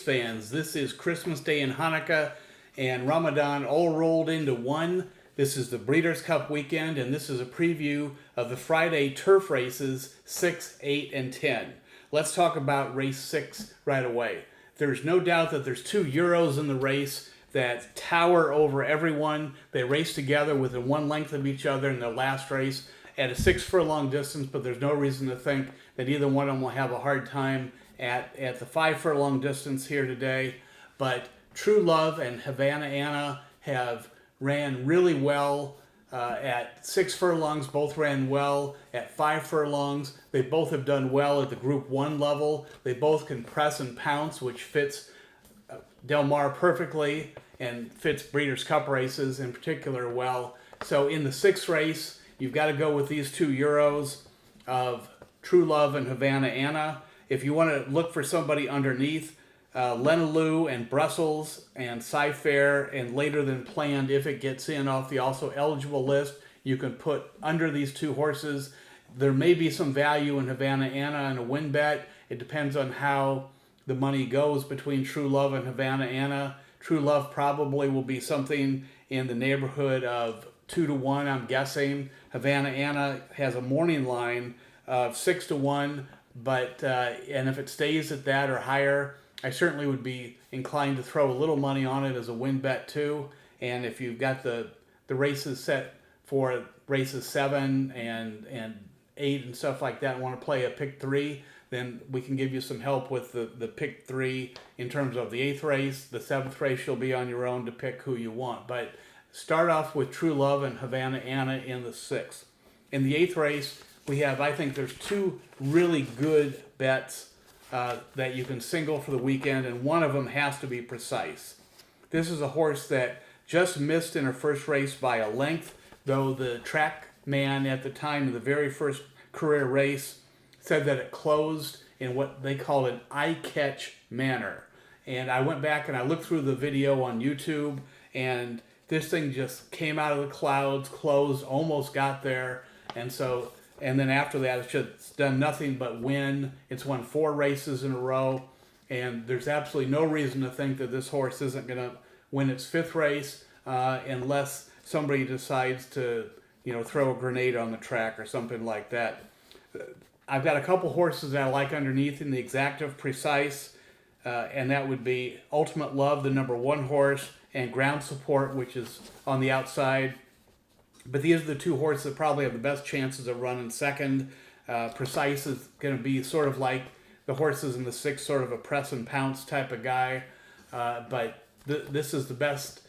fans, this is Christmas Day and Hanukkah and Ramadan all rolled into one. This is the Breeders' Cup weekend, and this is a preview of the Friday turf races 6, 8, and 10. Let's talk about race 6 right away. There's no doubt that there's 2 Euros in the race that tower over everyone. They race together within one length of each other in their last race at a 6 furlong distance, but there's no reason to think that either one of them will have a hard time at the 5 furlong distance here today. But True Love and Havana Anna have ran really well at 6 furlongs. Both ran well at 5 furlongs. They both have done well at the Group 1 level. They both can press and pounce, which fits Del Mar perfectly and fits Breeders' Cup races in particular well. So in the 6th race, you've got to go with these 2 Euros of True Love and Havana Anna. If you want to look for somebody underneath, Lenaloo and Brussels and Cy-Fair, and Later Than Planned, if it gets in off the also eligible list, you can put under these 2 horses. There may be some value in Havana Anna and a win bet. It depends on how the money goes between True Love and Havana Anna. True Love probably will be something in the neighborhood of 2 to 1, I'm guessing. Havana Anna has a morning line of 6 to 1, but and if it stays at that or higher, I certainly would be inclined to throw a little money on it as a win bet too. And if you've got the races set for races 7 and 8 and stuff like that, and want to play a pick 3, then we can give you some help with the pick 3 in terms of the 8th race. The 7th race you'll be on your own to pick who you want. But start off with True Love and Havana Anna in the 6th. In the 8th race, we have, I think there's 2 really good bets that you can single for the weekend, and one of them has to be Precise. This is a horse that just missed in her first race by a length, though the track man at the time of the very first career race said that it closed in what they call an eye-catch manner. And I went back and I looked through the video on YouTube, and this thing just came out of the clouds, closed, almost got there, and then after that, it's just done nothing but win. It's won 4 races in a row, and there's absolutely no reason to think that this horse isn't going to win its 5th race unless somebody decides to, throw a grenade on the track or something like that. I've got a couple horses that I like underneath in the Exactive Precise, and that would be Ultimate Love, the number 1 horse, and Ground Support, which is on the outside. But these are the 2 horses that probably have the best chances of running second. Precise is going to be sort of like the horses in the 6th, sort of a press and pounce type of guy. But this is the best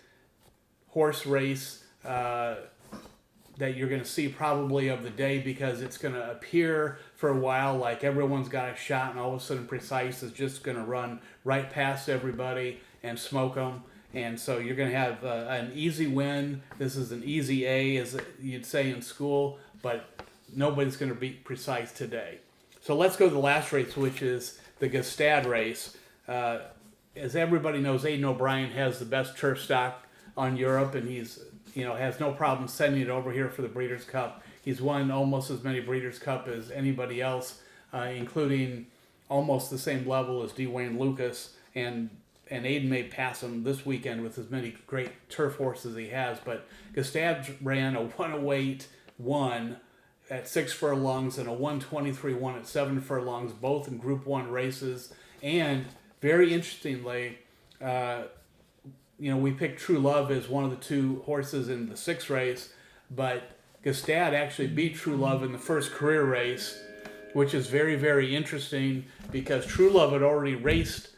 horse race that you're going to see probably of the day, because it's going to appear for a while like everyone's got a shot, and all of a sudden Precise is just going to run right past everybody and smoke them. And so you're going to have an easy win. This is an easy A, as you'd say in school, but nobody's going to beat Precise today. So let's go to the last race, which is the Gstaad race. As everybody knows, Aidan O'Brien has the best turf stock on Europe, and he's has no problem sending it over here for the Breeders' Cup. He's won almost as many Breeders' Cup as anybody else, including almost the same level as Dwayne Lucas, and Aidan may pass him this weekend with as many great turf horses he has. But Gstaad ran a 108-1 at 6 furlongs and a 123-1 at 7 furlongs, both in Group 1 races. And very interestingly, we picked True Love as one of the 2 horses in the 6th race, but Gstaad actually beat True Love in the first career race, which is very, very interesting, because True Love had already raced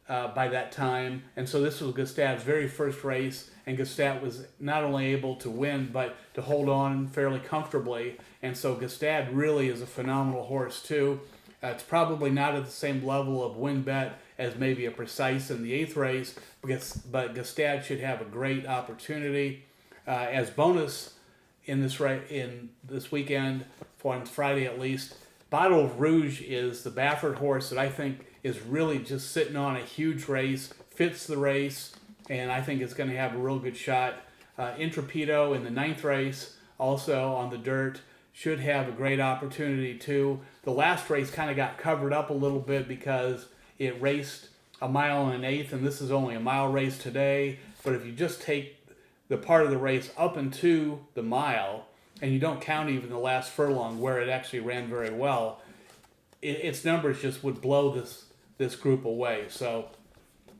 by that time, and so this was Gstaad's very first race, and Gstaad was not only able to win, but to hold on fairly comfortably, and so Gstaad really is a phenomenal horse too. It's probably not at the same level of win bet as maybe a Precise in the 8th race, but Gstaad should have a great opportunity. As bonus in this weekend, on Friday at least, Bottle of Rouge is the Baffert horse that I think is really just sitting on a huge race, fits the race, and I think it's going to have a real good shot. Intrepido in the 9th race, also on the dirt, should have a great opportunity too. The last race kind of got covered up a little bit because it raced a mile and an eighth, and this is only a mile race today. But if you just take the part of the race up into the mile, and you don't count even the last furlong where it actually ran very well, its numbers just would blow this group away. So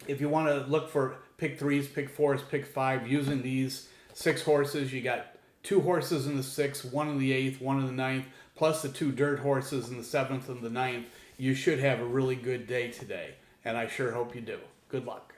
if you want to look for pick 3s, pick 4s, pick 5 using these 6 horses, you got 2 horses in the 6th, 1 in the 8th, 1 in the 9th, plus the 2 dirt horses in the 7th and the 9th. You should have a really good day today, and I sure hope you do. Good luck.